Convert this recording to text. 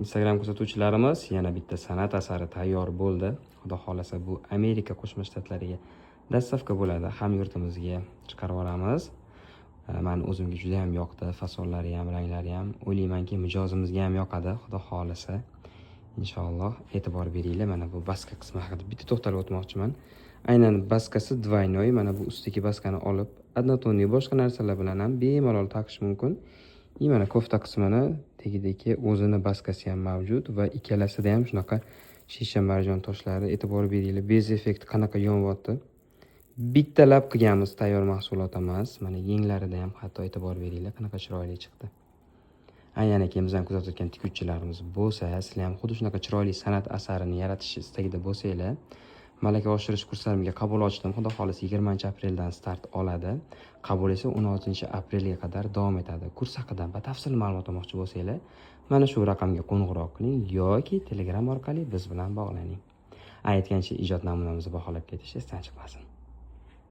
Instagram kuzatuvchilarimiz, yana bitta san'at asari tayyor bo'ldi. Xudo xolasa bu Amerika Qo'shma Shtatlariga dastavka bo'ladi. Hamyurtimizga chiqarib olamiz. Meni o'zimga juda ham yoqdi. Fasollari ham, ranglari ham. O'ylaymanki, mijozimizga ham yoqadi, xudo xolasa. Inshaalloh e'tibor beringlar. Mana bu baska qismi haqida bitta to'xtalib o'tmoqchiman. Aynan baskasi dvaynoy. Mana bu ustdagi baskani olib, однотонный boshqa narsalar bilan ham bemalol taqish mumkin. Mana kofta qismini tagidagi o'zini baskasi ham mavjud va ikkalasida ham shunaqa shisha marjon toshlari. E'tibor beringlar, bez effekt qanaqa yonyapti. Bittalab qilganmiz, tayyor mahsulot emas. Mana yenglarida ham hatto e'tibor beringlar, qanaqa chiroyli chiqdi. Aynan bizdan kuzatayotgan tikuvchilarimiz bo'lsa, sizlar ham xuddi shunaqa chiroyli san'at asarini yaratish istagida bo'lsanglar, malaka oshirish kurslarimga qabul ochdim. Xudo xolasa 20-apreldan start oladi. Qabul esa 16-aprelga qadar davom etadi. Kurs haqida batafsil ma'lumot olmoqchi bo'lsanglar, mana shu raqamga qo'ng'iroq qiling yoki Telegram orqali biz bilan bog'laning. Aytgancha ijod namunamizni baholab ketish esdan chiqmasin.